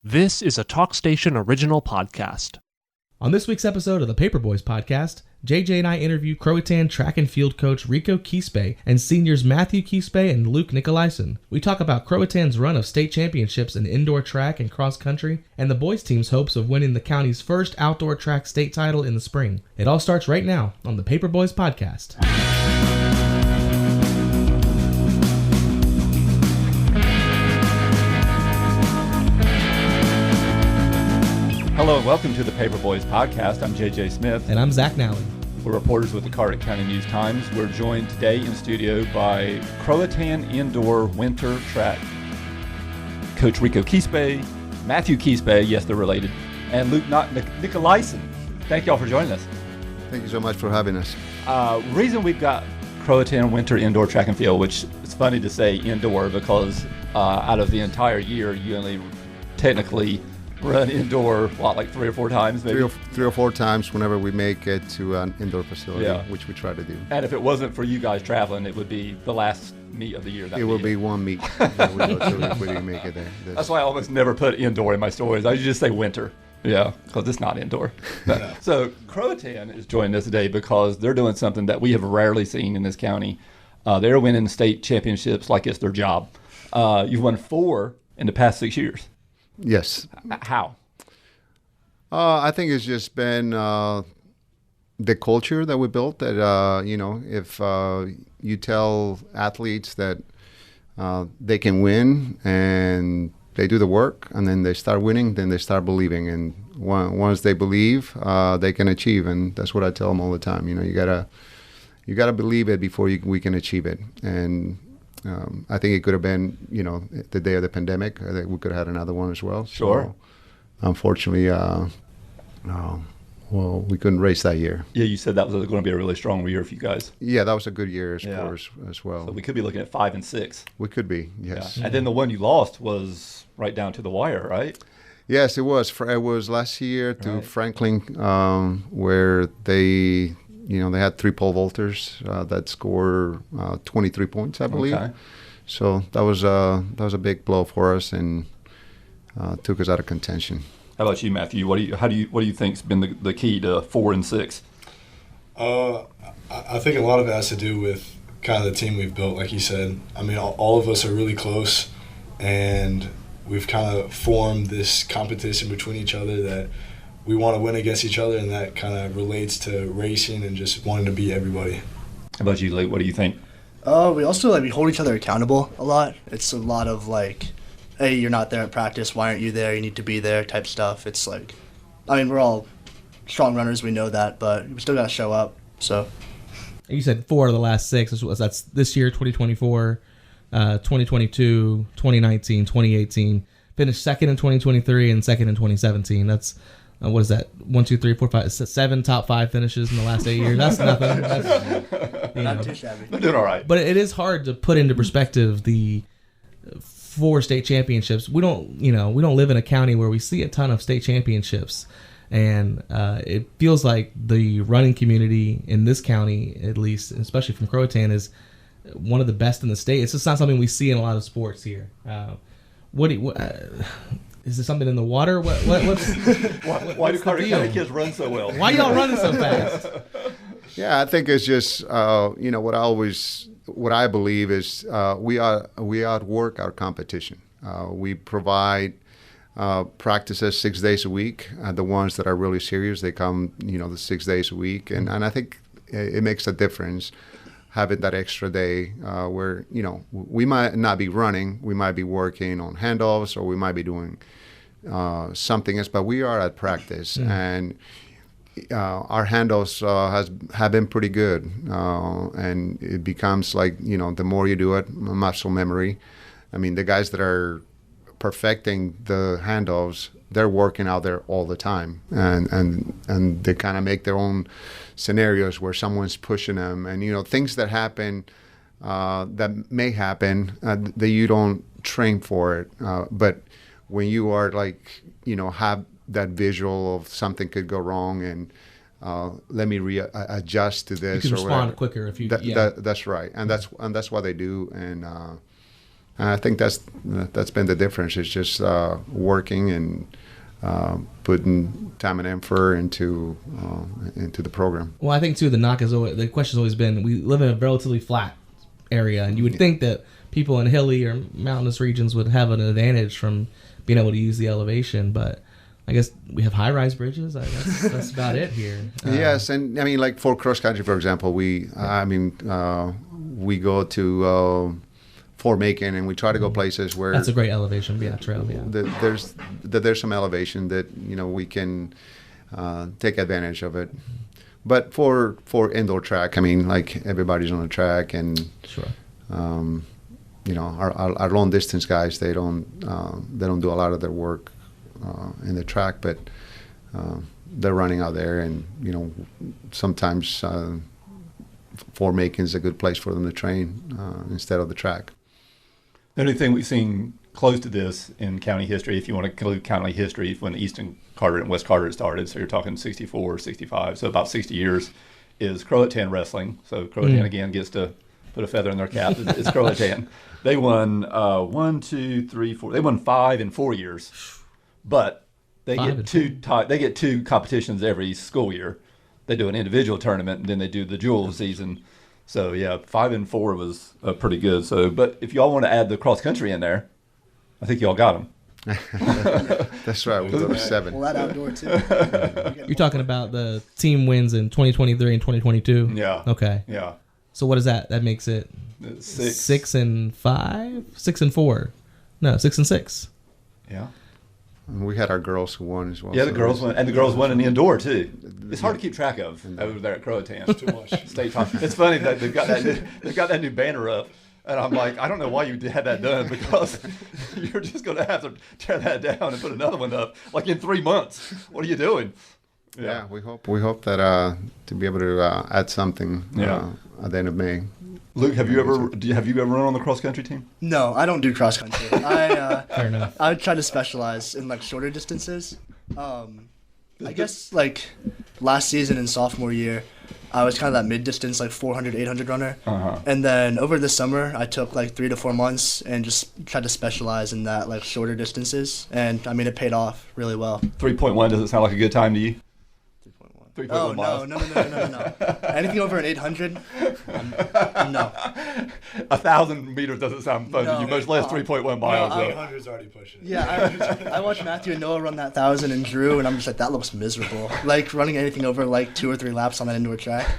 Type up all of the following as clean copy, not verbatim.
This is a TalkStation original podcast. On this week's episode of the Paperboys podcast, JJ and I interview Croatan track and field coach Rico Quispe and seniors Matthew Quispe and Luke Nicolaisen. We talk about Croatan's run of state championships in indoor track and cross country, and the boys team's hopes of winning the county's first outdoor track state title in the spring. It all starts right now on the Paperboys podcast. Hello and welcome to the Paperboys podcast. I'm JJ Smith. And I'm Zach Nally. We're reporters with the Carter County News-Times. We're joined today in studio by Croatan indoor winter track coach Rico Quispe, Matthew Quispe, yes, they're related, and Luke Nicolaisen. Thank y'all for joining us. Thank you so much for having us. Reason we've got Croatan winter indoor track and field, which it's funny to say indoor because out of the entire year, you only technically run indoor, like 3 or 4 times, maybe? Three or four times whenever we make it to an indoor facility, which we try to do. And if it wasn't for you guys traveling, it would be the last meet of the year. It will be one meet that we go to if we didn't make it there. That's why I almost never put indoor in my stories. I just say winter. Yeah, because it's not indoor. So Croatan is joining us today because they're doing something that we have rarely seen in this county. They're winning state championships like it's their job. You've won 4 in the past 6 years. Yes. How? I think it's just been the culture that we built. That if you tell athletes that they can win and they do the work, and then they start winning, then they start believing. And once they believe, they can achieve. And that's what I tell them all the time. You gotta believe it before we can achieve it. And I think it could have been, the day of the pandemic. I think we could have had another one as well. Sure. So, unfortunately, we couldn't race that year. Yeah, you said that was going to be a really strong year for you guys. Yeah, that was a good year as well. So we could be looking at 5 and 6. We could be, yes. Yeah. And then the one you lost was right down to the wire, right? Yes, it was. It was last year to Franklin, where they had 3 pole vaulters that scored 23 points, I believe. Okay. So that was a big blow for us and took us out of contention. How about you, Matthew? What do you think's been the key to 4 and 6? I think a lot of it has to do with kind of the team we've built, like you said. I mean, all of us are really close, and we've kind of formed this competition between each other that we want to win against each other, and that kind of relates to racing and just wanting to beat everybody. How about you, Lee? What do you think? We also we hold each other accountable a lot. It's a lot of hey, you're not there at practice. Why aren't you there? You need to be there type stuff. It's we're all strong runners. We know that, but we still got to show up. So. You said 4 of the last 6. That's this year, 2024, 2022, 2019, 2018. Finished second in 2023 and second in 2017. That's what is that? 1, 2, 3, 4, 5, 7 top 5 finishes in the last 8 years. That's nothing. Not too shabby. They're doing all right. But it is hard to put into perspective the 4 state championships. We don't live in a county where we see a ton of state championships, and it feels like the running community in this county, at least, especially from Croatan, is one of the best in the state. It's just not something we see in a lot of sports here. Is there something in the water? Why do Carter County kids run so well? Why y'all running so fast? Yeah, I think it's just what I believe is we outwork our competition. We provide practices 6 days a week. The ones that are really serious, they come the 6 days a week, and I think it makes a difference having that extra day where we might not be running, we might be working on handoffs, or we might be doing something else, but we are at practice, and our handoffs have been pretty good, and it becomes the more you do it, muscle memory. I mean, the guys that are perfecting the handoffs, they're working out there all the time, and they kind of make their own scenarios where someone's pushing them, and things that happen that may happen that you don't train for it, but when you are have that visual of something could go wrong, and let me adjust to this. You can or respond whatever. quicker if you. That's right, and that's what they do, and I think that's been the difference. It's just working and putting time and effort into the program. Well, I think too the question's always been, we live in a relatively flat area, and you would think that people in hilly or mountainous regions would have an advantage from being able to use the elevation, but I guess we have high-rise bridges. I guess that's about it here. Yes, and I mean, like for cross country, for example, we go to Fort Macon, and we try to go places where that's a great elevation. Yeah, trail. Yeah, there's some elevation that we can take advantage of it. But for indoor track, I mean, like everybody's on the track, and sure. Our long distance guys, they don't do a lot of their work in the track, but they're running out there, and sometimes Fort Macon is a good place for them to train instead of the track. The only thing we've seen close to this in county history, if you want to include county history, when Eastern Carteret and West Carteret started, so you're talking 64, 65, so about 60 years, is Croatan wrestling. So Croatan again gets to put a feather in their cap. It's Croatan. They won 1, 2, 3, 4. They won 5 in 4 years, but they get two competitions every school year. They do an individual tournament, and then they do the jewel season. So yeah, 5 and 4 was pretty good. So, but if y'all want to add the cross country in there, I think y'all got them. That's right. We'll go to 7. Well, that outdoor too. You're talking about the team wins in 2023 and 2022. Yeah. Okay. Yeah. So what is that? That makes it 6 and 5, 6 and 4. No, 6 and 6. Yeah. We had our girls who won as well. Yeah, the girls won, and the girls won in the indoor too. It's hard to keep track of over there at Croatan. Too much. State top. It's funny that they've got that new banner up, and I'm like, I don't know why you had that done, because you're just going to have to tear that down and put another one up like in 3 months. What are you doing? Yeah, we hope that to be able to add something at the end of May. Luke, have you ever run on the cross country team? No, I don't do cross country. Fair enough. I try to specialize in like shorter distances. I guess like last season in sophomore year, I was kind of that mid distance, like 400, 800 runner. And then over the summer, I took like 3 to 4 months and just tried to specialize in that like shorter distances. And I mean, it paid off really well. 3.1 doesn't sound like a good time to you? 3.1. Oh, miles. No. Anything over an 800, no. 1,000 meters doesn't sound fun to you, much less 3.1 miles. No, 800's already pushing. Yeah, I watched Matthew and Noah run that 1,000 and Drew, and I'm just like, that looks miserable. Like running anything over like 2 or 3 laps on that indoor track.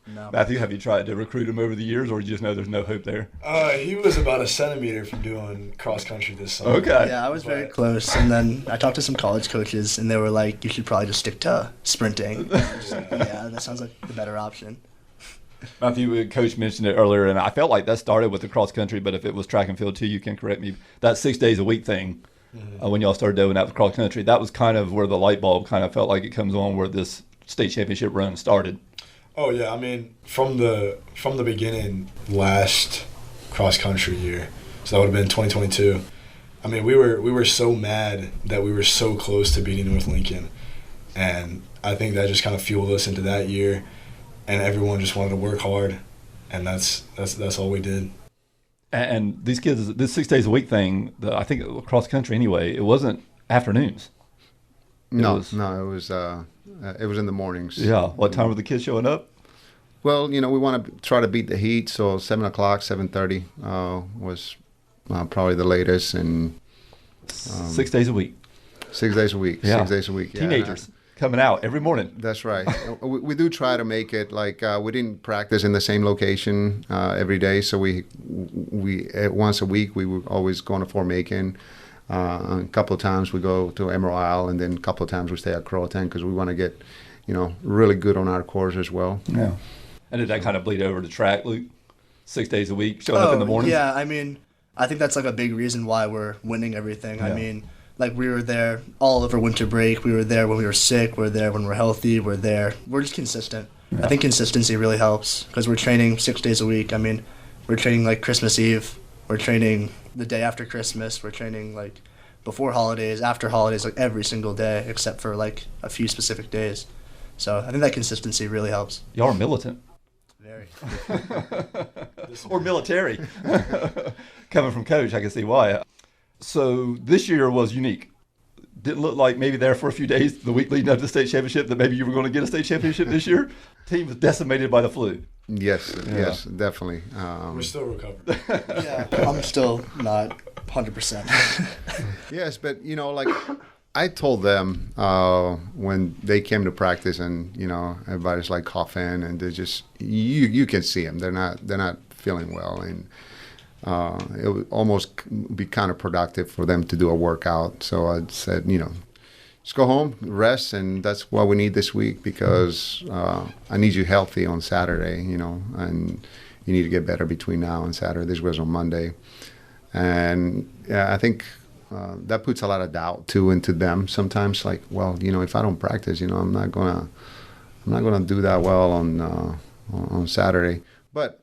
No. Matthew, have you tried to recruit him over the years, or you just know there's no hope there? He was about a centimeter from doing cross country this summer. Okay. Yeah, I was very close. And then I talked to some college coaches, and they were like, you should probably just stick to sprinting. Yeah, that sounds like the better option. Matthew, Coach mentioned it earlier, and I felt like that started with the cross country, but if it was track and field too, you can correct me. That 6 days a week thing, when y'all started doing that with cross country, that was kind of where the light bulb kind of felt like it comes on, where this state championship run started. Oh yeah, I mean from the beginning, last cross country year, so that would have been 2022. I mean we were so mad that we were so close to beating North Lincoln, and I think that just kind of fueled us into that year, and everyone just wanted to work hard, and that's all we did. And these kids, this 6 days a week thing, I think cross country anyway, it wasn't afternoons. It was in the mornings. Yeah. What time were the kids showing up? Well, we want to try to beat the heat, so 7 o'clock, 7:30 was probably the latest, and 6 days a week. 6 days a week. Yeah. 6 days a week. Yeah. Teenagers coming out every morning. That's right. we do try to make it like we didn't practice in the same location every day, so we once a week we would always go to Fort Macon. A couple of times we go to Emerald Isle, and then a couple of times we stay at Croatan because we want to get, really good on our course as well. Yeah. And did that kind of bleed over to track, Luke? 6 days a week, showing up in the morning? Yeah, I mean, I think that's like a big reason why we're winning everything. Yeah. I mean, like we were there all over winter break. We were there when we were sick. We're there when we're healthy. We're there. We're just consistent. Yeah. I think consistency really helps because we're training 6 days a week. I mean, we're training like Christmas Eve. We're training the day after Christmas. We're training like before holidays, after holidays, like every single day except for like a few specific days. So I think that consistency really helps. Y'all are militant. Very. Or military. Coming from coach, I can see why. So this year was unique. Didn't look like maybe there for a few days, the week leading up to the state championship, that maybe you were going to get a state championship this year. Team was decimated by the flu. Yes, definitely. We're still recovering. Yeah, I'm still not 100%. Yes, but like I told them when they came to practice, and everybody's like coughing, and they just you can see them. They're not feeling well, and it would almost be counterproductive for them to do a workout. So I said, just go home, rest, and that's what we need this week, because I need you healthy on Saturday, and you need to get better between now and Saturday. This was on Monday. And yeah, I think that puts a lot of doubt too into them sometimes. Like, well, if I don't practice, I'm not gonna do that well on Saturday. But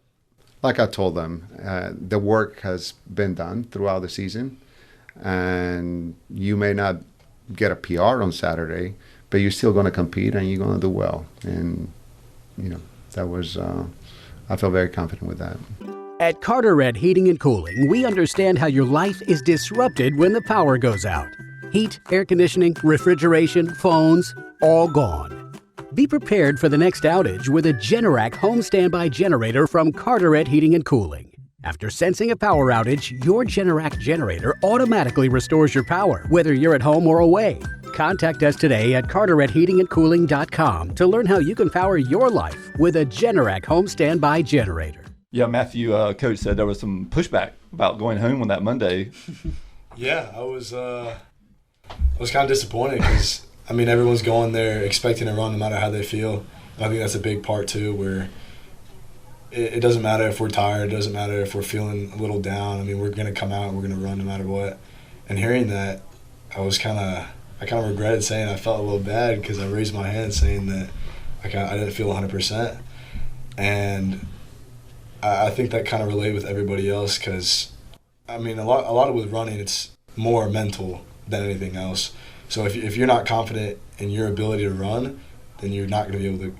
like I told them, the work has been done throughout the season, and you may not get a PR on Saturday, but you're still going to compete and you're going to do well. And that was I feel very confident with that. At Carteret Heating and Cooling, we understand how your life is disrupted when the power goes out. Heat, air conditioning, refrigeration, phones, all gone. Be prepared for the next outage with a Generac home standby generator from Carteret Heating and Cooling. After sensing a power outage, your Generac generator automatically restores your power, whether you're at home or away. Contact us today at carteretheatingandcooling.com to learn how you can power your life with a Generac home standby generator. Yeah, Matthew, coach said there was some pushback about going home on that Monday. Yeah, I was kind of disappointed because, everyone's going there expecting to run no matter how they feel. And I think that's a big part, too, where it doesn't matter if we're tired. It doesn't matter if we're feeling a little down. We're going to come out and we're going to run no matter what. And hearing that, I kind of regretted saying I felt a little bad because I raised my hand saying that I didn't feel 100%. And I think that kind of related with everybody else because, a lot of with running, it's more mental than anything else. So if you're not confident in your ability to run, then you're not going to be able to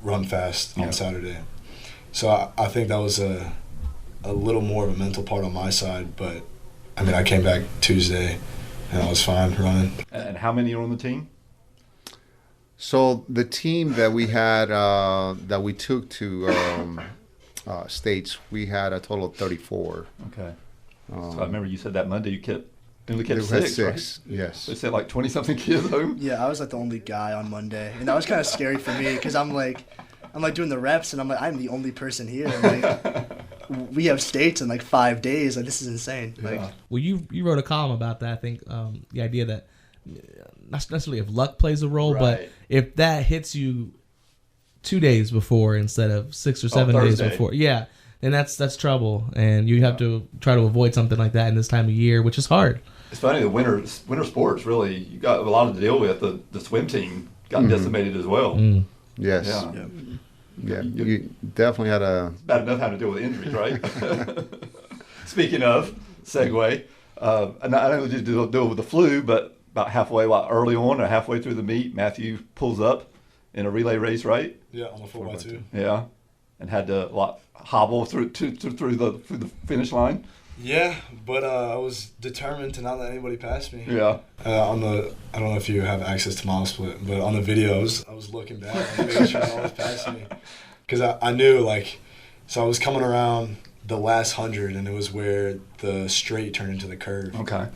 run fast on Saturday. So I think that was a little more of a mental part on my side. But, I came back Tuesday, and I was fine running. And how many are on the team? So the team that we had, that we took to states, we had a total of 34. Okay. So I remember you said that Monday you only kept six, right? Yes. They sent like 20-something kids home? Yeah, I was like the only guy on Monday. And that was kind of scary for me because I'm like doing the reps and I'm the only person here. We have states in like 5 days. This is insane. Yeah. Well, you wrote a column about that. I think the idea that not necessarily if luck plays a role, but if that hits you 2 days before instead of 6 or 7 days before, then that's trouble, and you have to try to avoid something like that in this time of year, which is hard. It's funny, the winter sports really, you got a lot to deal with. The swim team got decimated as well. Yes. Yeah. You definitely had It's bad enough having to deal with injuries, right? Speaking of, segue, and not only did you deal with the flu, but about early on or halfway through the meet, Matthew pulls up in a relay race, right? Yeah, on the 4x2. Yeah, and had to hobble through the finish line. Yeah, but I was determined to not let anybody pass me. Yeah. I don't know if you have access to Mile Split, but on the videos, I was looking back and making sure no one was passing me. Because I knew, so I was coming around the last 100, and it was where the straight turned into the curve. Okay.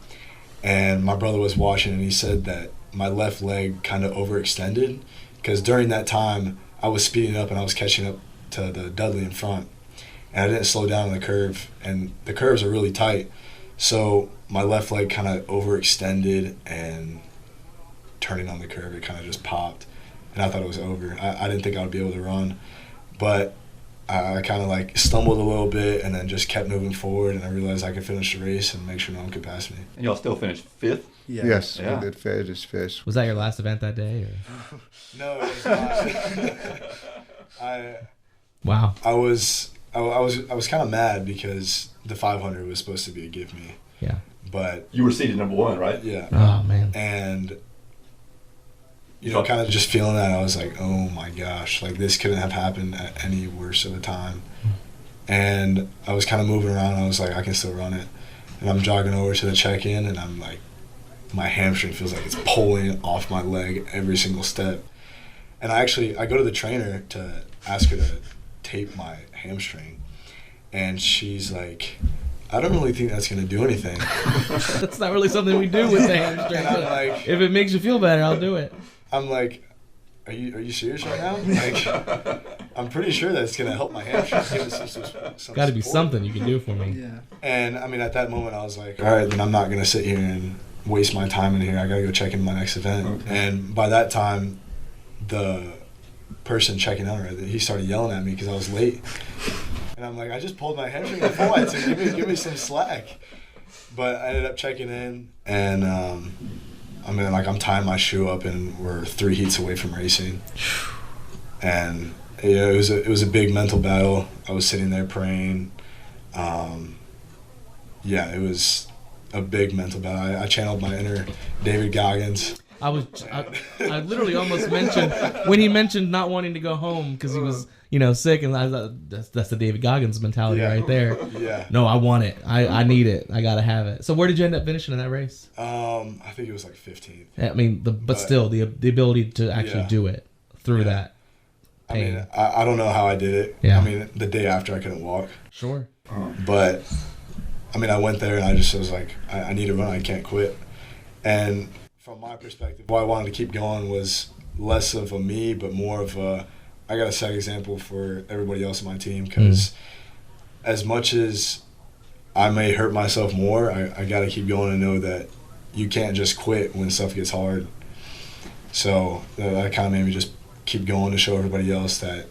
And my brother was watching, and he said that my left leg kind of overextended, because during that time, I was speeding up and I was catching up to the Dudley in front. And I didn't slow down on the curve, and the curves are really tight. So my left leg kind of overextended, and turning on the curve, it kind of just popped. And I thought it was over. I didn't think I would be able to run. But I kind of stumbled a little bit and then just kept moving forward, and I realized I could finish the race and make sure no one could pass me. And y'all still finished fifth? Yeah. Yes, Yeah. we did finish. Was that your last event that day? Or? No, it was not. Wow. I was kind of mad because the 500 was supposed to be a give me. Yeah. But You were seeded number one, right? yeah. Oh man. And kind of just feeling that, I was like, oh my gosh, like this couldn't have happened at any worse of a time. And I was kind of moving around, and I was like, I can still run it. And I'm jogging over to the check-in, and I'm like, my hamstring feels like it's pulling off my leg every single step. And I go to the trainer to ask her to tape my hamstring. And she's like, I don't really think that's going to do anything. That's not really something we do with the hamstring. And I'm like, if it makes you feel better, I'll do it. I'm like, are you serious right now? Like, I'm pretty sure that's going to help my hamstring. Give it some Got to be support. something you can do for me. Yeah. And, I mean, at that moment, I was like, all right, then I'm not going to sit here and waste my time in here. I got to go check in my next event. Okay. And by that time, the person checking out, he started yelling at me because I was late. And I'm like, I just pulled my hamstring before I took. Give me some slack. But I ended up checking in, and I'm tying my shoe up, and we're 3 heats away from racing. And it was a big mental battle. I was sitting there praying. It was a big mental battle. I channeled my inner David Goggins. I literally almost mentioned when he mentioned not wanting to go home because he was, sick, and I thought that's the David Goggins mentality right there. Yeah. No, I want it. I need it. I gotta have it. So where did you end up finishing in that race? I think it was like 15th. I mean, but still, the ability to actually do it through that pain. I mean, I don't know how I did it. Yeah. I mean, the day after I couldn't walk. Sure. But, I mean, I went there and I just was like, I need to run. I can't quit. And from my perspective, why I wanted to keep going was less of a me, but more of a, I got to set an example for everybody else on my team, because as much as I may hurt myself more, I got to keep going and know that you can't just quit when stuff gets hard. So that kind of made me just keep going to show everybody else that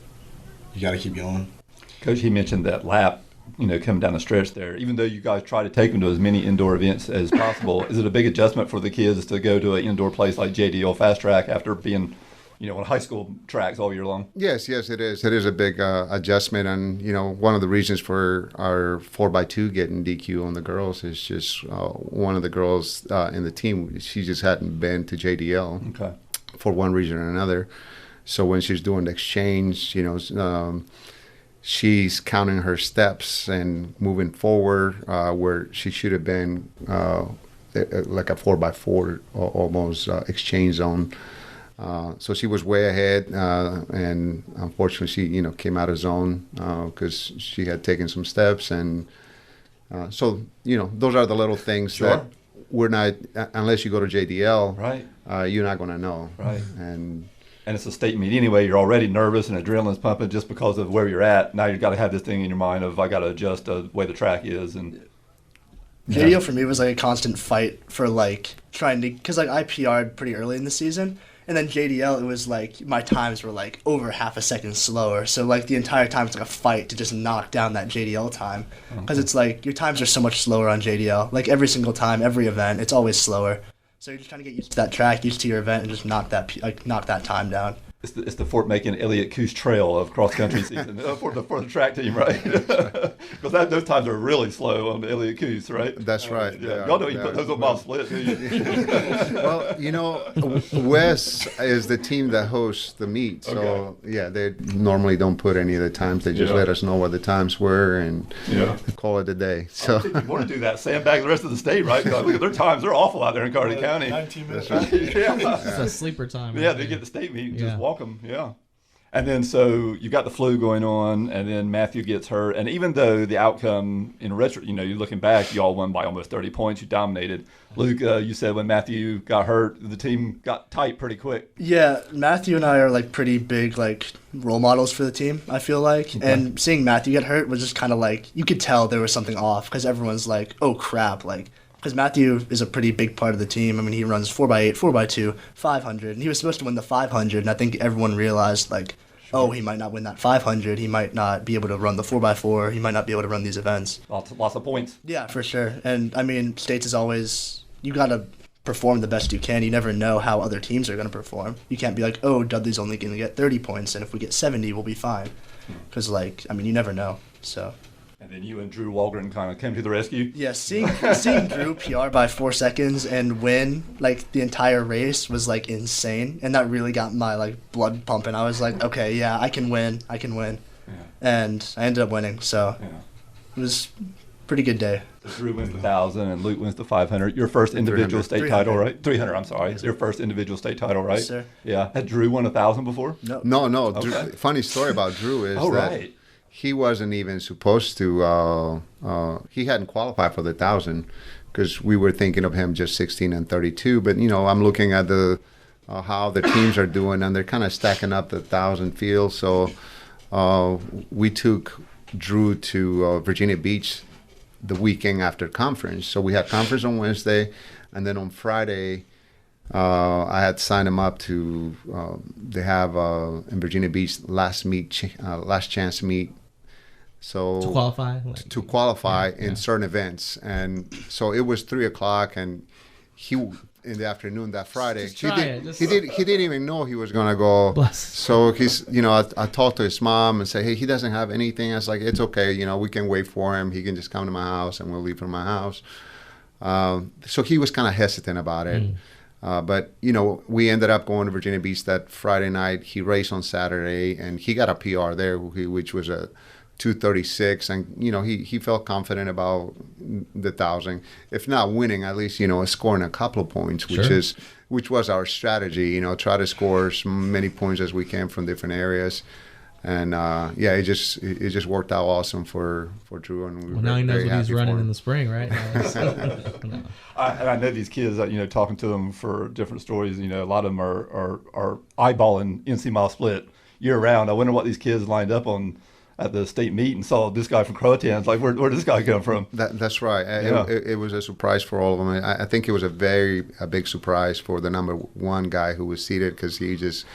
you got to keep going. Coach, he mentioned that lap, coming down the stretch there. Even though you guys try to take them to as many indoor events as possible, is it a big adjustment for the kids to go to an indoor place like JDL Fast Track after being, on high school tracks all year long? Yes, it is. It is a big adjustment, and one of the reasons for our 4x2 getting DQ on the girls is just one of the girls in the team. She just hadn't been to JDL for one reason or another. So when she's doing the exchange, she's counting her steps and moving forward where she should have been like a 4x4 almost exchange zone. So she was way ahead, and unfortunately she, came out of zone because she had taken some steps. And so, those are the little things that we're not, unless you go to JDL, right? You're not going to know. Right. And it's a state meet anyway. You're already nervous and adrenaline's pumping just because of where you're at. Now you've got to have this thing in your mind of I got to adjust the way the track is. And JDL for me was like a constant fight for trying to, because I PR'd pretty early in the season, and then JDL it was like my times were over half a second slower. So the entire time it's like a fight to just knock down that JDL time, because it's your times are so much slower on JDL. Every single time, every event, it's always slower. So you're just trying to get used to that track, used to your event, and just knock that time down. It's the Fort Macon Elliott Coos Trail of cross country season for the track team, right? Because those times are really slow on the Elliott Coos, right? That's right. Yeah. Y'all don't even put those on mile split, do you? Well, Wes is the team that hosts the meet, so they normally don't put any of the times. They just let us know what the times were and call it a day. So I think you want to do that, sandbag the rest of the state, right? Look at their times; they're awful out there in Carter County. 19 minutes. It's a sleeper time. Yeah, they get the state meet, just walk them, And then so you got the flu going on, and then Matthew gets hurt. And even though the outcome in retro, you're looking back, you all won by almost 30 points. You dominated. Luke, you said when Matthew got hurt, the team got tight pretty quick. Yeah, Matthew and I are pretty big role models for the team, I feel like. Okay. And seeing Matthew get hurt was just kind of you could tell there was something off, because everyone's like, oh crap, because Matthew is a pretty big part of the team. I mean, he runs 4x8, 4x2, 500, and he was supposed to win the 500, and I think everyone realized, oh, he might not win that 500, he might not be able to run the 4x4, he might not be able to run these events. Lots of points. Yeah, for sure. And, I mean, States is always, you got to perform the best you can. You never know how other teams are going to perform. You can't be like, oh, Dudley's only going to get 30 points, and if we get 70, we'll be fine. Because, you never know, so... And then you and Drew Walgren kind of came to the rescue. Yeah, seeing Drew PR by 4 seconds and win like the entire race was like insane, and that really got my like blood pumping. I was like, okay, yeah, I can win, Yeah. and I ended up winning. So Yeah. it was a pretty good day. So Drew wins the 1,000 and Luke wins the 500. Your first individual 300. state 300. title, right? 300. I'm sorry. Your first individual state title, right? Yes, sir. Yeah. Had Drew won 1,000 before? No. No. Okay. Drew, funny story about Drew is Oh, that right. he wasn't even supposed to. He hadn't qualified for the 1,000 because we were thinking of him just 16 and 32. But I'm looking at the how the teams are doing, and they're kind of stacking up the 1,000 field. So we took Drew to Virginia Beach the weekend after conference. So we had conference on Wednesday, and then on Friday, I had signed him up to. They have in Virginia Beach last chance meet. So To qualify? to qualify Yeah. in certain events, and so it was 3:00, and he in the afternoon that Friday Just try it, just- he didn't even know he was gonna go. Bless. So he's I talked to his mom and say, hey, he doesn't have anything. I was like, it's okay, we can wait for him. He can just come to my house and we'll leave from my house. So he was kind of hesitant about it. But we ended up going to Virginia Beach that Friday night. He raced on Saturday and he got a PR there, which was a 2:36, and he felt confident about the 1,000. If not winning, at least scoring a couple of points, Sure. which was our strategy. Try to score as many points as we can from different areas, and it just worked out awesome for Drew. And we Well, now he knows very what he's happy for running him. in the spring, right? No. I know these kids, talking to them for different stories, a lot of them are eyeballing NC Mile Split year round. I wonder what these kids lined up on at the state meet and saw this guy from Croatan. It's like, where did this guy come from? That's right. Yeah. It was a surprise for all of them. I think it was a big surprise for the number one guy who was seated because he just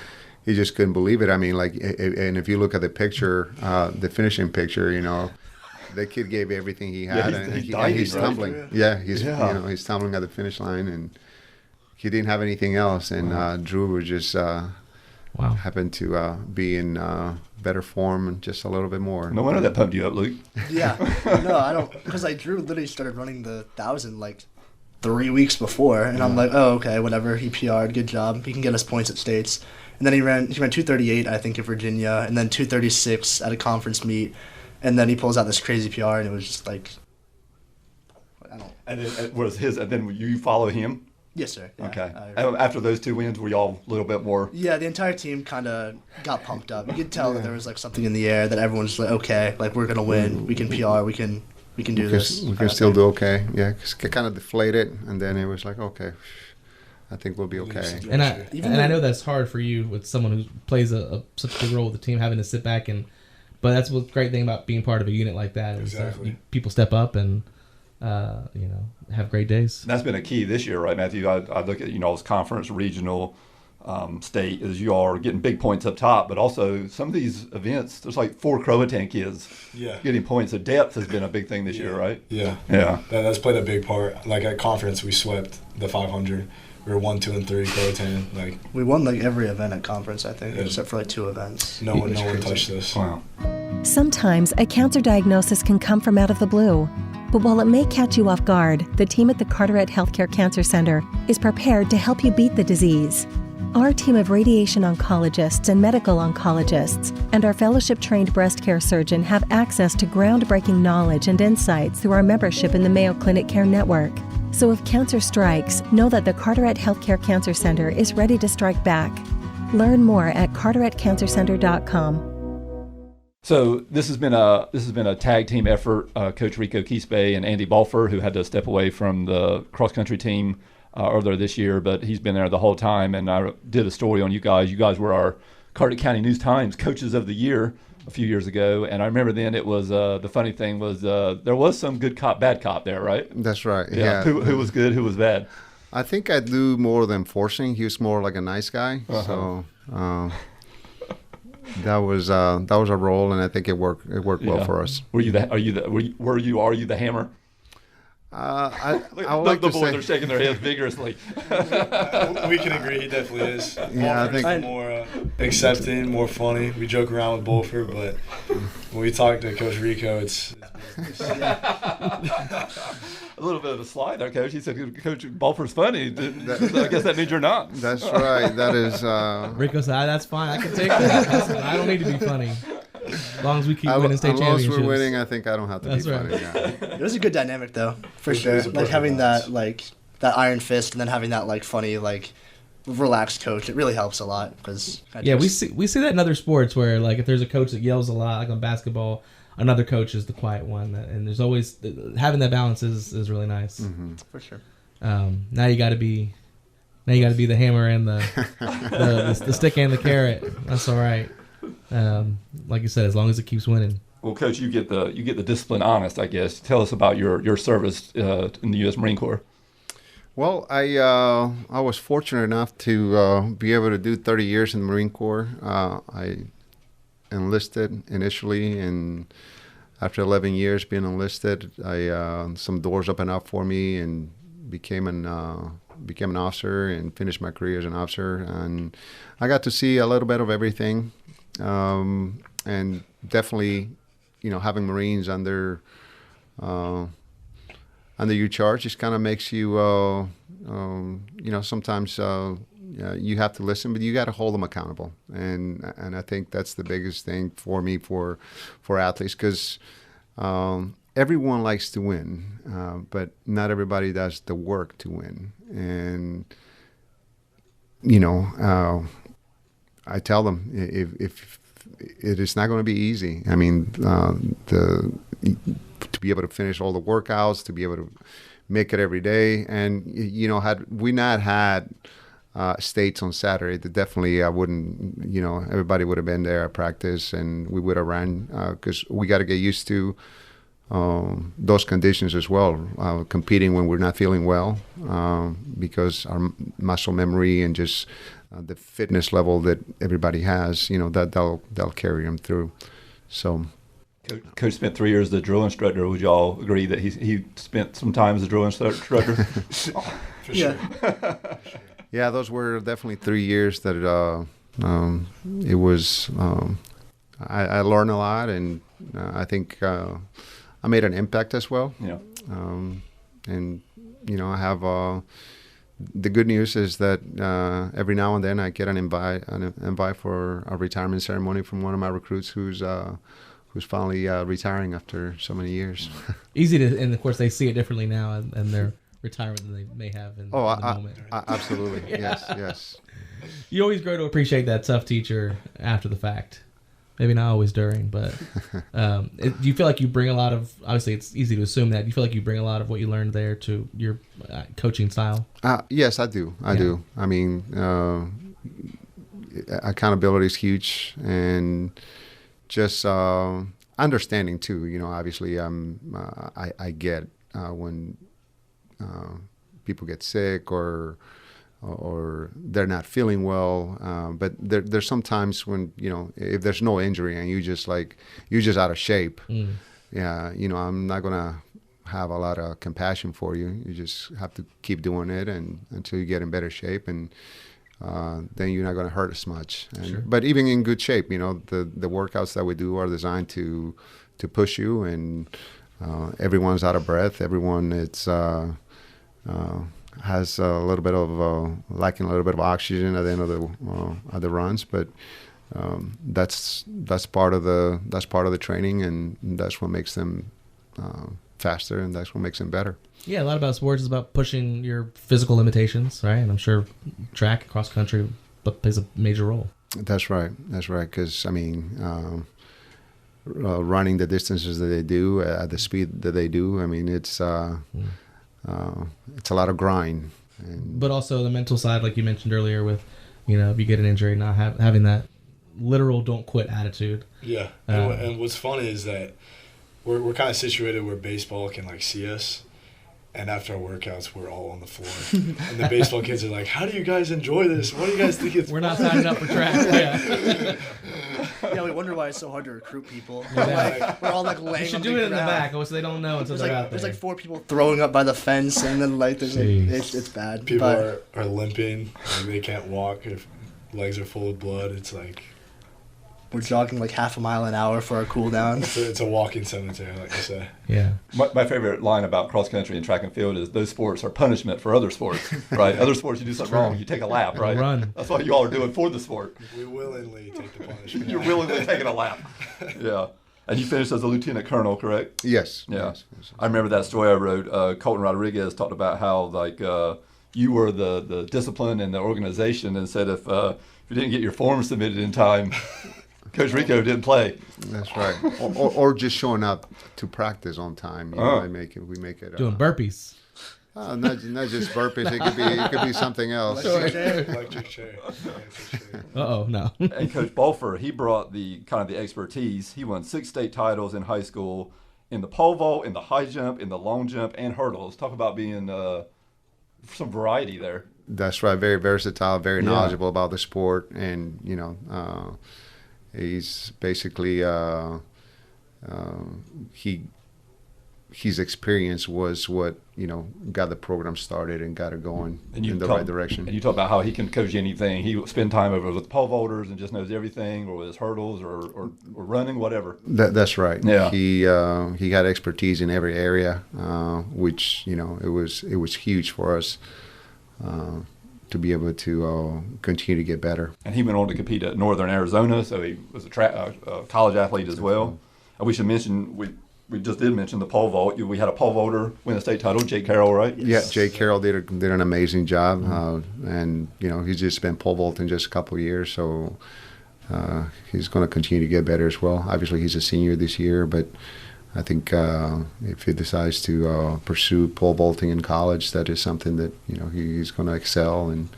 couldn't believe it. I mean, and if you look at the picture, the finishing picture, the kid gave everything he had, Yeah, he's and diving, he's right? tumbling. Yeah, he's Yeah. he's tumbling at the finish line, and he didn't have anything else. And Drew was just Wow. happened to be in better form and just a little bit more. No wonder that pumped you up, Luke. Yeah. No, I don't, because Drew literally started running the 1,000 like 3 weeks before, and I'm like, oh, okay, whatever. He PR'd, good job. He can get us points at states. And then he ran 2:38, I think, in Virginia, and then 2:36 at a conference meet, and then he pulls out this crazy PR, and it was just like, I don't. And then it was his, and then you follow him? Yes, sir. Yeah, Okay. I- After those two wins, were y'all a little bit more? Yeah, the entire team kind of got pumped up. You could tell that there was like something in the air, that everyone's like, okay, like we're gonna win. We can PR. We can do this. We can still do okay. Yeah, it kind of deflated, and then it was like, okay, I think we'll be okay. And I know that's hard for you with someone who plays such a big role with the team, having to sit back but that's the great thing about being part of a unit like that is Exactly. that people step up and have great days. That's been a key this year, right, Matthew? I look at, as conference, regional, state, as you are getting big points up top, but also some of these events, there's like 4 Croatan kids Yeah. getting points. So depth has been a big thing this year, right? Yeah. Yeah. That's played a big part. Like at conference, we swept the 500. We were 1, 2, and 3 Croatan. Like We won like every event at conference, I think, Yeah. except for like 2 events. no one touched us. Wow. Sometimes a cancer diagnosis can come from out of the blue. But while it may catch you off guard, the team at the Carteret Healthcare Cancer Center is prepared to help you beat the disease. Our team of radiation oncologists and medical oncologists and our fellowship-trained breast care surgeon have access to groundbreaking knowledge and insights through our membership in the Mayo Clinic Care Network. So if cancer strikes, know that the Carteret Healthcare Cancer Center is ready to strike back. Learn more at carteretcancercenter.com. So this has been a tag team effort. Coach Rico Quispe and Andy Balfour, who had to step away from the cross country team earlier this year, but he's been there the whole time. And I did a story on you guys. You guys were our Carteret County News-Times Coaches of the Year a few years ago. And I remember then it was the funny thing was there was some good cop, bad cop there, right? That's right. Yeah. Who was good? Who was bad? I think I do more than forcing. He was more like a nice guy. So that was a role, and I think it worked well for us. Are you the hammer? I would The like to boys say, are shaking their heads vigorously. We can agree he definitely is. Yeah, I Bolford's think- more accepting, more funny. We joke around with Bolford, but when we talk to Coach Rico, it's A little bit of a slide there, Coach. He said, Coach, Balfour's funny. So I guess that means you're not. that's right. That is. Rico said, "That's fine. I can take that. I don't need to be funny. As long as we keep winning state unless championships." we're winning, I think I don't have to That's be right. funny. Yeah. It was a good dynamic though, for It sure. was a Like perfect having balance. that that iron fist and then having that funny relaxed coach. It really helps a lot because Yeah, we see that in other sports where if there's a coach that yells a lot, like on basketball, another coach is the quiet one, and there's always having that balance is really nice. Mm-hmm. for sure. Now you got to be the hammer and the stick and the carrot. That's all right. Like you said, as long as it keeps winning. Well, Coach, you get the discipline honest, I guess. Tell us about your service in the U.S. Marine Corps. Well, I was fortunate enough to be able to do 30 years in the Marine Corps. I enlisted initially, and after 11 years being enlisted, some doors opened up for me and became an officer and finished my career as an officer. And I got to see a little bit of everything, and definitely, having Marines under your charge just kind of makes you, sometimes you have to listen, but you got to hold them accountable. And I think that's the biggest thing for me for athletes, because everyone likes to win, but not everybody does the work to win. And, I tell them if it is not going to be easy. I mean, to be able to finish all the workouts, to be able to make it every day. And, had we not had states on Saturday, that definitely I wouldn't, everybody would have been there at practice and we would have ran, because we got to get used to those conditions as well, competing when we're not feeling well, because our muscle memory and just the fitness level that everybody has, that they'll carry them through. So. Coach spent 3 years as a drill instructor. Would y'all agree that he spent some time as a drill instructor? for sure. Yeah, those were definitely 3 years that it was. I learned a lot, and I think I made an impact as well. Yeah. And I have. The good news is that every now and then I get an invite for a retirement ceremony from one of my recruits who's finally retiring after so many years. Easy to, and of course they see it differently now and their retirement than they may have in the moment. Absolutely. Yes. You always grow to appreciate that tough teacher after the fact. Maybe not always during, but do you feel like you bring a lot of, obviously it's easy to assume that, do you feel like you bring a lot of what you learned there to your coaching style? Yes, I do. I do. I mean, accountability is huge, and just understanding too. Obviously, I get when people get sick or they're not feeling well. But there's sometimes when if there's no injury and you're just out of shape. Yeah, I'm not gonna have a lot of compassion for you. You just have to keep doing it and until you get in better shape, and then you're not going to hurt as much. Sure. But even in good shape, the workouts that we do are designed to push you, and everyone's out of breath. Everyone has a little bit of lacking a little bit of oxygen at the end of the runs, but that's part of the training, and that's what makes them faster, and that's what makes them better. Yeah, a lot about sports is about pushing your physical limitations, right? And I'm sure track, cross country plays a major role. That's right. Because running the distances that they do at the speed that they do, it's a lot of grind. But also the mental side, like you mentioned earlier, with if you get an injury, not having that literal don't quit attitude. Yeah, and what's funny is that we're kind of situated where baseball can see us, and after our workouts we're all on the floor, and the baseball kids are like, "How do you guys enjoy this? What do you guys think it's?" We're not signing up for track. Yeah. Yeah, we wonder why it's so hard to recruit people. Yeah. We're all like laying You should on do the it in the ground. back, so they don't know until they're out there. There's like 4 people throwing up by the fence, and then like there's like, Jeez. it's bad. People But are limping. Like they can't walk. If legs are full of blood, it's like we're jogging like half a mile an hour for our cool down. it's a walking cemetery, like I say. Yeah. My favorite line about cross country and track and field is those sports are punishment for other sports, right? Other sports, you do something wrong, you take a lap, right? Run. That's what you all are doing for the sport. We willingly take the punishment. You're willingly taking a lap. Yeah. And you finished as a lieutenant colonel, correct? Yes. Yeah. Yes. I remember that story I wrote. Colton Rodriguez talked about how like you were the discipline and the organization, and said if you didn't get your form submitted in time, Coach Rico didn't play. That's right. Or just showing up to practice on time. You know, we make it. Doing burpees. Not just burpees. It could be something else. Electric chair. Uh-oh, no. And Coach Balfour, he brought the kind of the expertise. He won 6 state titles in high school, in the pole vault, in the high jump, in the long jump, and hurdles. Talk about being some variety there. That's right. Very versatile. Very Yeah. knowledgeable about the sport, and he's basically his experience was what got the program started and got it going in the right direction. And you talk about how he can coach anything. He will spend time over with pole vaulters and just knows everything, or with his hurdles, or running, whatever. That's right. Yeah. He had expertise in every area, which it was huge for us to be able to continue to get better. And he went on to compete at Northern Arizona, so he was a college athlete as well. And we should mention, we just did mention the pole vault. We had a pole vaulter win a state title, Jake Carroll, right? Yeah, Jay Carroll did an amazing job, and he's just been pole vaulting just a couple of years, so he's going to continue to get better as well. Obviously, he's a senior this year, but I think if he decides to pursue pole vaulting in college, that is something that he's going to excel and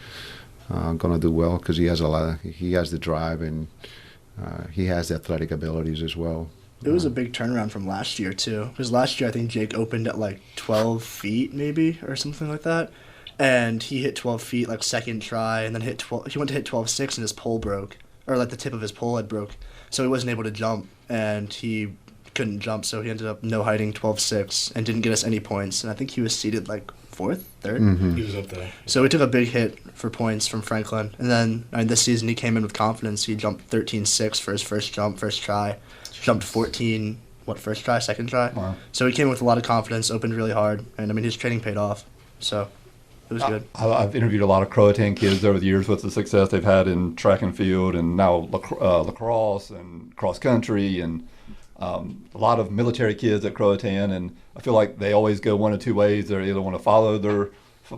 going to do well, because he has the drive, and he has the athletic abilities as well. It was a big turnaround from last year too, because last year I think Jake opened at like 12 feet maybe or something like that, and he hit 12 feet like second try, and then he went to hit 12.6 and his pole broke, or like the tip of his pole had broke, so he wasn't able to jump, and he couldn't jump, so he ended up no hiding 12.6 and didn't get us any points, and I think he was seated like 4th, 3rd. Mm-hmm. He was up there. So we took a big hit for points from Franklin, and then this season he came in with confidence. He jumped 13.6 for his first jump, first try. Jumped 14, first try, second try. Wow. So he came with a lot of confidence, opened really hard, and his training paid off. So it was good. I've interviewed a lot of Croatan kids over the years with the success they've had in track and field, and now lacrosse and cross country, and a lot of military kids at Croatan. And I feel like they always go one of two ways. They either want to follow their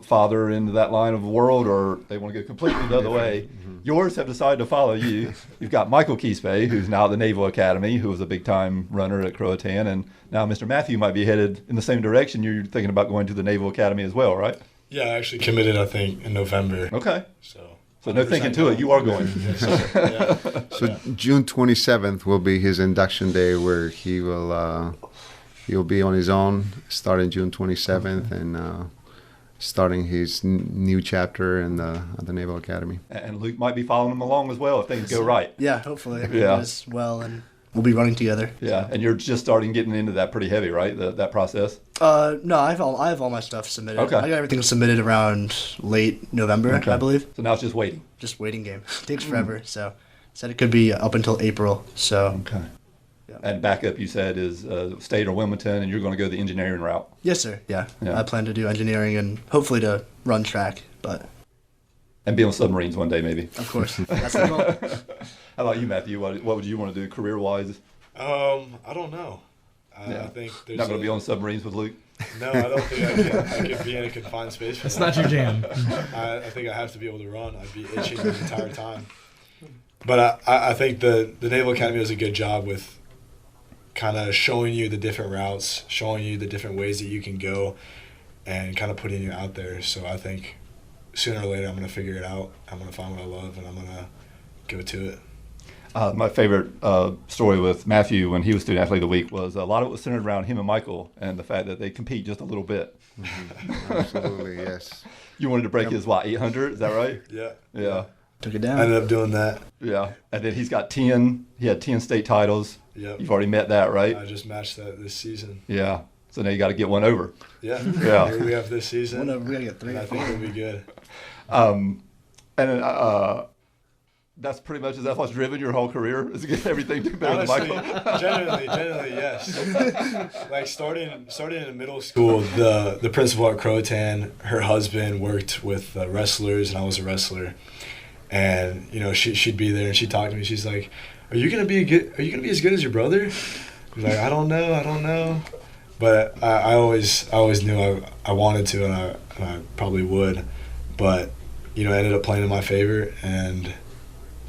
father into that line of world, or they want to go completely the other way. Yours have decided to follow you. You've got Michael Keespay, who's now at the Naval Academy, who was a big-time runner at Croatan, and now Mr. Matthew might be headed in the same direction. You're thinking about going to the Naval Academy as well, right? Yeah, I actually committed, I think, in November. Okay. So no thinking to it. You are going. So June 27th will be his induction day, where he'll be on his own starting June 27th, and starting his new chapter in the Naval Academy. And Luke might be following him along as well if things go right. Yeah, hopefully it Yeah. goes well, and we'll be running together. Yeah, and you're just getting into that pretty heavy, right? That process. No, I have all my stuff submitted. Okay. I got everything submitted around late November, Okay. I believe. So now it's just waiting. Just waiting game. Takes forever. So said it could be up until April. So Okay. Yeah. And backup, you said, is State or Wilmington, and you're going to go the engineering route. yes, sir. Yeah. Yeah. I plan to do engineering and hopefully to run track, but And be on submarines one day, maybe. of course that's the goal. How about you, Matthew? What would you want to do career-wise? I don't know. Yeah. I think there's Not going to be on submarines with Luke? No, I don't think I can be in a confined space for It's that. not your jam. I think I have to be able to run. I'd be itching the entire time. But I think the Naval Academy does a good job with kind of showing you the different routes, showing you the different ways that you can go, and kind of putting you out there. So I think sooner or later I'm going to figure it out. I'm going to find what I love, and I'm going to go to it. My favorite story with Matthew when he was Student Athlete of the Week was a lot of it was centered around him and Michael and the fact that they compete just a little bit. Absolutely, yes. You wanted to break his, 800? Is that right? Yeah. Yeah. Took it down. I ended up doing that. Yeah. And then he's got 10. He had 10 state titles. Yep. You've already met that, right? I just matched that this season. Yeah. So now you got to get one over. Yeah. Yeah. Here we have this season. One over, we gotta get 3 And or I think 4. it'll be good. And that's pretty much, is that what's driven your whole career? Is to get everything to better than Honestly, Michael? generally, yes. Like starting in middle school, the principal at Croatan, her husband worked with wrestlers, and I was a wrestler. And she'd be there and she'd talk to me. She's like, "Are you gonna be as good as your brother?" I was like, "I don't know." But I always knew I wanted to, and I probably would. But it ended up playing in my favor, and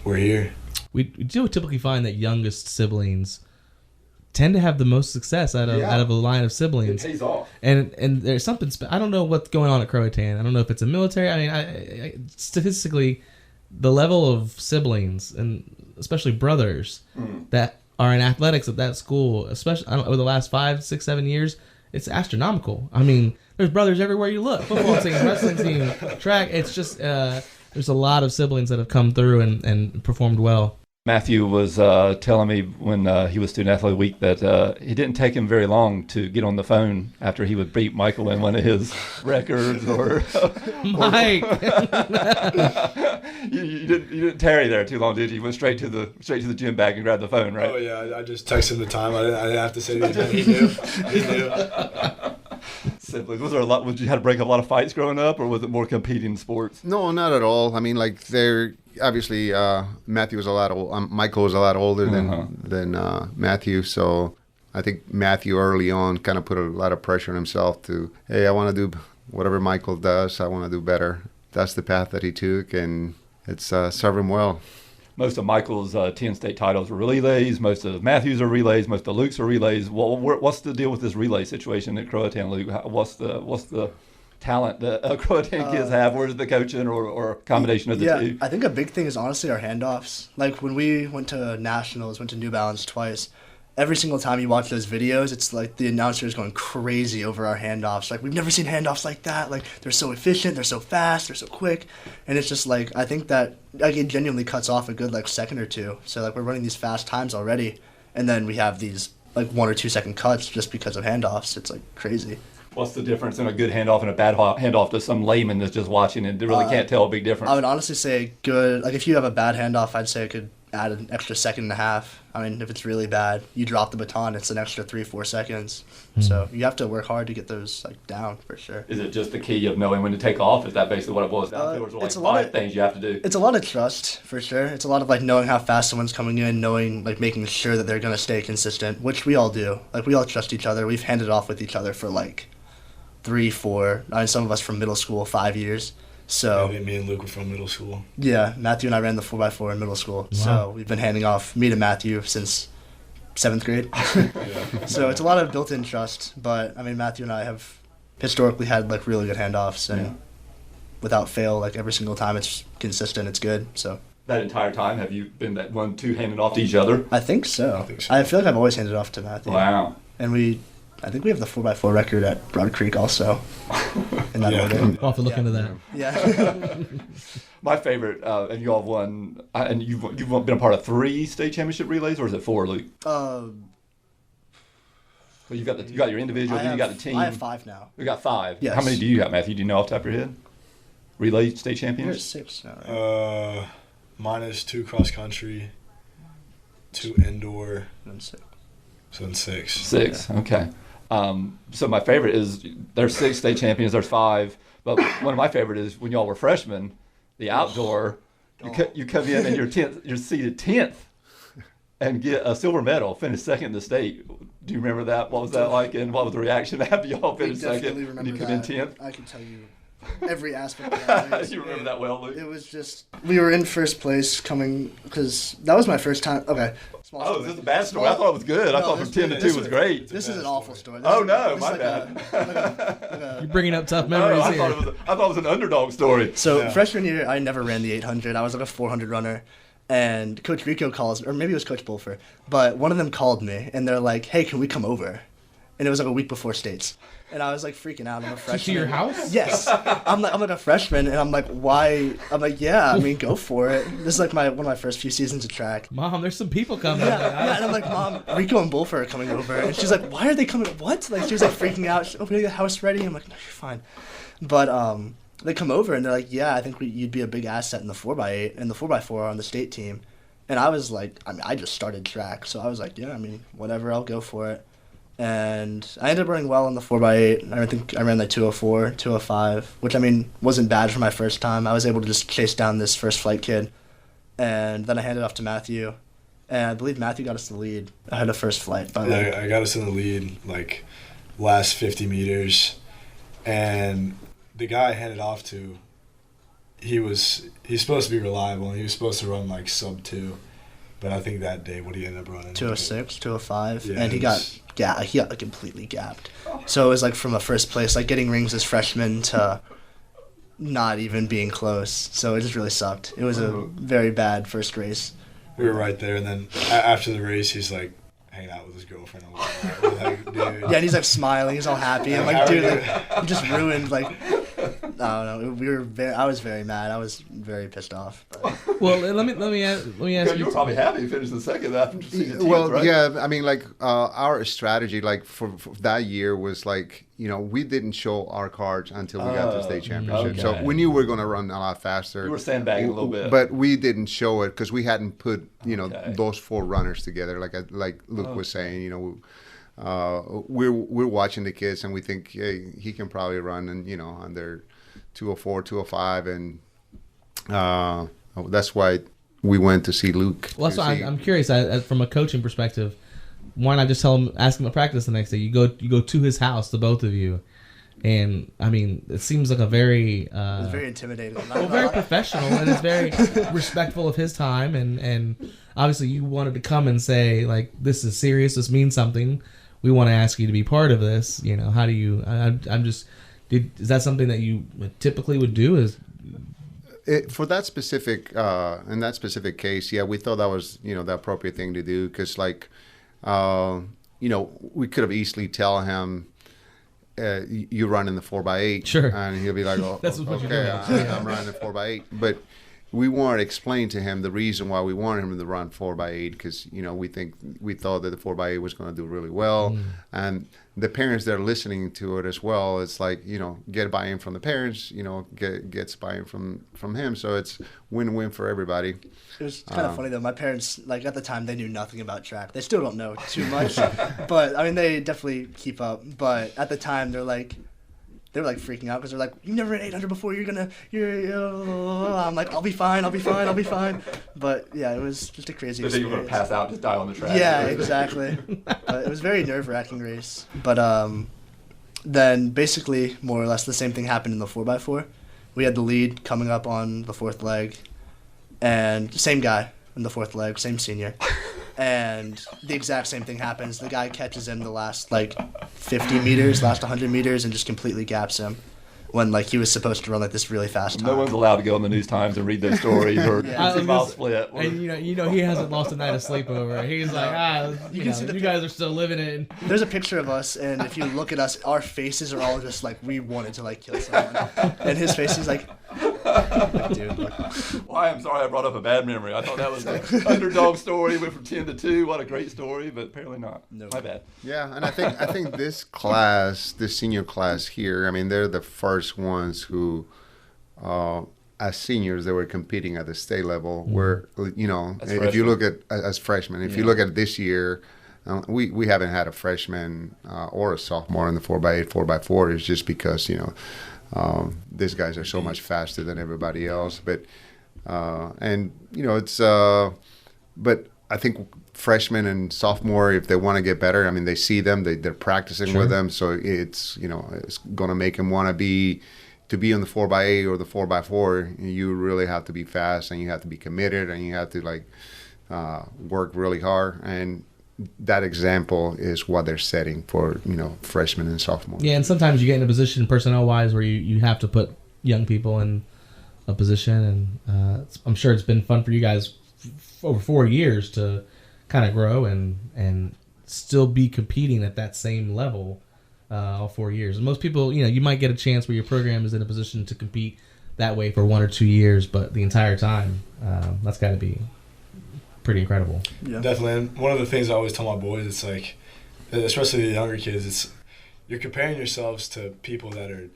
we're here. We do typically find that youngest siblings tend to have the most success out of a line of siblings. It pays off. And there's something I don't know what's going on at Croatan. I don't know if it's a military. I mean, I statistically, the level of siblings and especially brothers that are in athletics at that school, especially over the last 5, 6, 7 years, it's astronomical. I mean, there's brothers everywhere you look. Football team, wrestling team, track. It's just there's a lot of siblings that have come through and performed well. Matthew was telling me when he was Student Athlete Week that it didn't take him very long to get on the phone after he would beat Michael in one of his records or Mike. you didn't tarry there too long, did you? You went straight to the gym bag and grabbed the phone, right? Oh yeah, I just texted him the time. I didn't have to say anything. He knew. Siblings. Was there a lot? You had to break up a lot of fights growing up, or was it more competing sports? No, not at all. I mean, like they're obviously Matthew was a lot old. Michael was a lot older than Matthew, so I think Matthew early on kind of put a lot of pressure on himself to, hey, I want to do whatever Michael does. I want to do better. That's the path that he took, and it's served him well. Most of Michael's 10 state titles are relays. Most of Matthew's are relays. Most of Luke's are relays. Well, what's the deal with this relay situation at Croatan, Luke? What's the talent that Croatan kids have? Where's the coaching or a combination of the two? I think a big thing is honestly our handoffs. Like when we went to nationals, went to New Balance twice, every single time you watch those videos, it's like the announcer is going crazy over our handoffs. Like, we've never seen handoffs like that. Like, they're so efficient, they're so fast, they're so quick. And it's just like, I think that it genuinely cuts off a good second or two. So we're running these fast times already, and then we have these 1 or 2 second cuts just because of handoffs. It's crazy. What's the difference in a good handoff and a bad handoff to some layman that's just watching and really can't tell a big difference? I would honestly say good. If you have a bad handoff, I'd say it could add an extra 1.5 seconds. I mean, if it's really bad, you drop the baton, it's an extra 3-4 seconds. So you have to work hard to get those down for sure. Is it just the key of knowing when to take off? Is that basically what it boils down to? Or is there 5 things you have to do? It's a lot of trust for sure. It's a lot of knowing how fast someone's coming in, knowing making sure that they're gonna stay consistent, which we all do. We all trust each other. We've handed off with each other for 3, 4. I mean, some of us from middle school, 5 years. So me and Luke were from middle school. Yeah, Matthew and I ran the 4x4 in middle school. Wow. So we've been handing off me to Matthew since 7th grade. So it's a lot of built-in trust. But I mean, Matthew and I have historically had really good handoffs, and without fail, every single time it's consistent. It's good. So that entire time, have you been that 1-2 handing off to each other? I think so. I feel like I've always handed off to Matthew. Wow. And I think we have the 4x4 record at Broad Creek also. In that order. We'll have to look into that. Yeah. My favorite, and you all have won, and you've been a part of 3 state championship relays, or is it 4, Luke? Well, you got your individual, then you got the team. I have 5 now. You got 5. Yes. How many do you have, Matthew? Do you know off the top of your head? Relay state champions? You're 6 now, right? Mine is 2 cross country, 2 indoor, And 6. so then 6. 6. Okay. So my favorite is there's 6 state champions. There's 5, but one of my favorite is when y'all were freshmen, the outdoor. You come in and you're seated 10th, and get a silver medal. Finish 2nd in the state. Do you remember that? What was that like? And what was the reaction after y'all finished 2nd? When you come in 10th. I can tell you every aspect of that. You remember that well, Luke? It was just we were in first place because that was my first time. Okay. Is this a bad story? I thought it was good. I thought from 10 to 2 was great. This is an awful story. Oh no, my bad. You're bringing up tough memories here. I thought it was an underdog story. So freshman year, I never ran the 800. I was a 400 runner. And Coach Rico calls, or maybe it was Coach Bulfer, but one of them called me, and they're like, "Hey, can we come over?" and it was like a week before states. And I was like freaking out. I'm a freshman. To your house? Yes. I'm like a freshman, and I'm like, why? I'm like, yeah, I mean, go for it. This is like one of my first few seasons of track. Mom, there's some people coming. Yeah, and I'm like, Mom, Rico and Bulfer are coming over. And she's like, why are they coming? What? Like, she was like freaking out. She's opening the house ready. I'm like, no, you're fine. But they come over, and they're like, yeah, I think you'd be a big asset in the 4x8 and the 4x4 on the state team. And I was like, I mean, I just started track, so I was like, yeah, I mean, whatever, I'll go for it. And I ended up running well in the 4x8. I think I ran like 204, 205, which, I mean, wasn't bad for my first time. I was able to just chase down this first flight kid. And then I handed it off to Matthew. And I believe Matthew got us the lead ahead of first flight. I got us in the lead, like, last 50 meters. And the guy I handed off to, he's supposed to be reliable, and he was supposed to run, like, sub 2. But I think that day, what he ended up running? 206, 205, yeah, and he got completely gapped. So it was like from a first place, like getting rings as freshman to not even being close. So it just really sucked. It was a very bad first race. We were right there, and then after the race, he's like hanging out with his girlfriend. I'm like, dude. Yeah, and he's like smiling, he's all happy. I'm like, dude, like, you just ruined like. I don't know. I was very mad. I was very pissed off. But. Well, let me ask You were probably happy you finished the second after season 10, Well, right? yeah, I mean, like our strategy, like for that year was like, we didn't show our cards until we got to the state championship. okay. So we knew we were going to run a lot faster. You were sandbagging a little bit. But we didn't show it because we hadn't put, those 4 runners together. Like Luke was saying, we're watching the kids and we think, hey, he can probably run and, under 204, 205. And that's why we went to see Luke. Well, so I'm curious, from a coaching perspective, why not just ask him to practice the next day? You go to his house, the both of you, and I mean, it seems like a very it's very intimidating. Very professional, and it's very respectful of his time, and obviously you wanted to come and say like, this is serious, this means something. We want to ask you to be part of this. How do you? Is that something that you typically would do? For that specific in that specific case, yeah, we thought that was the appropriate thing to do because we could have easily tell him you run in the 4x8, sure, and he'll be like, oh, that's what okay, I'm running the 4x8, but we wanted to explain to him the reason why we wanted him to run 4x8 because we thought that the 4x8 was going to do really well, and the parents that are listening to it as well, it's like get buy-in from the parents, gets buy-in from him, so it's win-win for everybody. It was kind of funny though. My parents, like at the time, they knew nothing about track. They still don't know too much, but I mean they definitely keep up. But at the time, they were like freaking out because they're like, "You never ran 800 before. I'm like, I'll be fine. But yeah, it was just a crazy experience. But then you were going to pass out, just die on the track. Yeah, exactly. But it was a very nerve-wracking race. But then basically, more or less, the same thing happened in the 4x4. We had the lead coming up on the 4th leg, and same guy in the 4th leg, same senior. And the exact same thing happens. The guy catches him the last, 50 meters, last 100 meters, and just completely gaps him when, he was supposed to run, this really fast time. No one's allowed to go on the News Times and read those stories or see mile split. And, he hasn't lost a night of sleep over it. He's like, you guys are still living it. There's a picture of us, and if you look at us, our faces are all just we wanted to, kill someone. And his face is like, dude, look. Well, I am sorry I brought up a bad memory. I thought that was an underdog story. Went from 10 to 2. What a great story, but apparently not. No. My bad. Yeah, and I think this class, this senior class here, I mean, they're the first ones who, as seniors, they were competing at the state level. Where if you look at as freshmen, if you look at this year, we haven't had a freshman or a sophomore in the 4x8, 4x4. It's just because these guys are so much faster than everybody else. But but I think freshmen and sophomore, if they want to get better, I mean, they see them, they're practicing with them, so it's it's going to make them want to be on the 4x8 or the 4x4. You really have to be fast, and you have to be committed, and you have to work really hard. And that example is what they're setting for freshmen and sophomores. Yeah, and sometimes you get in a position personnel-wise where you have to put young people in a position, and I'm sure it's been fun for you guys over 4 years to kind of grow and still be competing at that same level all 4 years. And most people, you might get a chance where your program is in a position to compete that way for 1 or 2 years, but the entire time, that's got to be pretty incredible. Yeah. Definitely. And one of the things I always tell my boys, it's like, especially the younger kids, you're comparing yourselves to people that are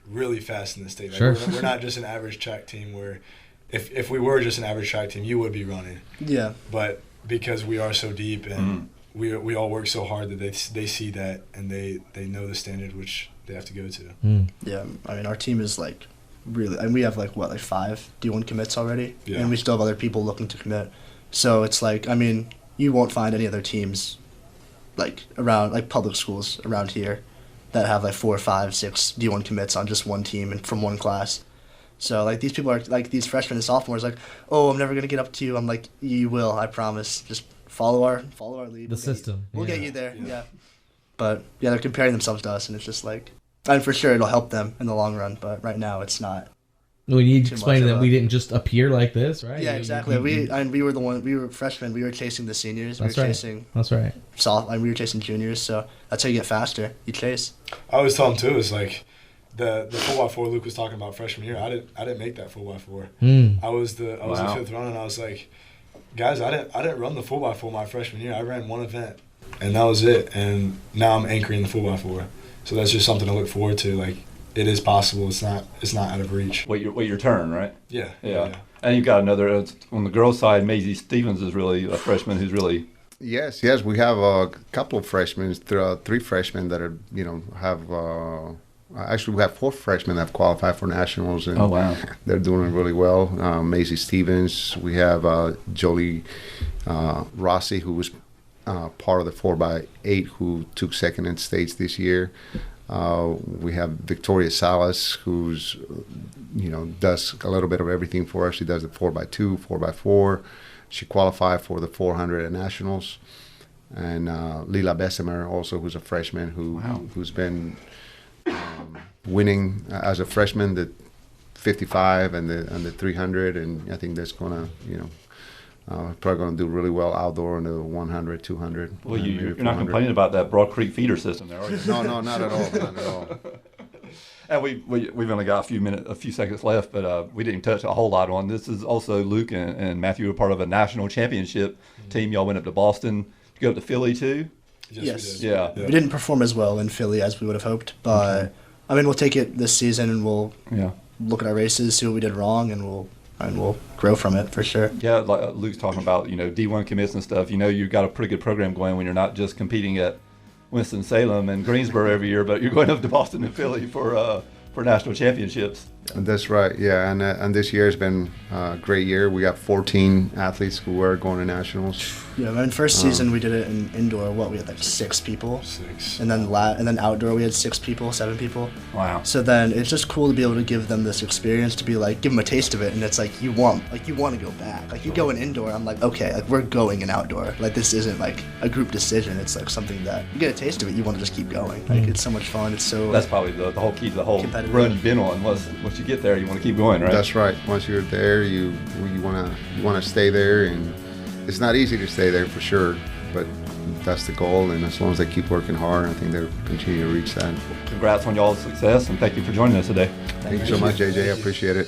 really fast in the state. Like Sure. We're not just an average track team where if we were just an average track team, you would be running. Yeah. But because we are so deep and we all work so hard that they see that and they know the standard which they have to go to. Yeah. I mean, our team is like really, and we have like 5 D1 commits already, Yeah. and we still have other people looking to commit. So it's like, I mean, you won't find any other teams like around, like public schools around here that have like 4, 5, 6 D1 commits on just one team and from one class. So like these people are like these freshmen and sophomores like, oh, I'm never gonna get up to you. I'm like, you will, I promise. Just follow our lead. The system. We'll Yeah. get you there. Yeah. But yeah, they're comparing themselves to us, and it's just like, and for sure it'll help them in the long run. But right now it's not. We need to Too explain much that of we a- didn't just appear like this, right? Yeah, exactly. We were freshmen. We were chasing the seniors. That's we were right. chasing That's right. we were chasing juniors. So that's how you get faster. You chase. I always tell them too, is like the 4x4 Luke was talking about freshman year. I didn't make that 4x4. I was the Wow. 5th runner, and I was like, guys, I didn't run the 4x4 my freshman year. I ran one event, and that was it. And now I'm anchoring the 4x4. So that's just something to look forward to. Like, it is possible. It's not out of reach. Wait your turn, right? Yeah. Yeah. And you've got another on the girls' side. Maisie Stevens is really a freshman who's really. Yes, we have a couple of freshmen, 3 freshmen that are, have. Actually, we have 4 freshmen that have qualified for nationals, and Oh, wow. they're doing really well. Maisie Stevens, we have Jolie Rossi, who was part of the 4x8, who took second in states this year. We have Victoria Salas, who's, does a little bit of everything for us. She does the 4x2, 4x4. She qualified for the 400 at nationals. And Lila Bessemer, also, who's a freshman, who's been winning as a freshman the 55 and the 300, and I think that's gonna, probably gonna do really well outdoor in the 100, 200. Well, and you're maybe not 400. complaining about that Broad Creek feeder system there, are you? No, not at all. Not at all. And we've only got a few seconds left, but we didn't touch a whole lot on this. Is also Luke and Matthew are part of a national championship team. Y'all went up to Boston. You go up to Philly too. Yes. We did. Yeah. We didn't perform as well in Philly as we would have hoped, but I mean, we'll take it this season and we'll look at our races, see what we did wrong, and we'll grow from it for sure. Yeah, like Luke's talking about, D1 commits and stuff. You've got a pretty good program going when you're not just competing at Winston-Salem and Greensboro every year, but you're going up to Boston and Philly for national championships. That's right. Yeah, and this year has been a great year. We got 14 athletes who are going to nationals. Yeah, I mean, first season we did it in indoor. We had like 6 people, 6. and then outdoor we had 6 people, 7 people. Wow. So then it's just cool to be able to give them this experience, to be like, give them a taste of it, and it's like you want to go back. Like you go in indoor, I'm like, okay, like we're going in outdoor. Like this isn't like a group decision. It's like something that you get a taste of it, you want to just keep going. Like it's so much fun. It's so That's probably the whole key to the whole competitive. run you've been on. Once you get there, you want to keep going, right? That's right. Once you're there, you wanna stay there, and it's not easy to stay there for sure, but that's the goal. And as long as they keep working hard, I think they'll continue to reach that. Congrats on y'all's success, and thank you for joining us today. Thank you so much, JJ. I appreciate it.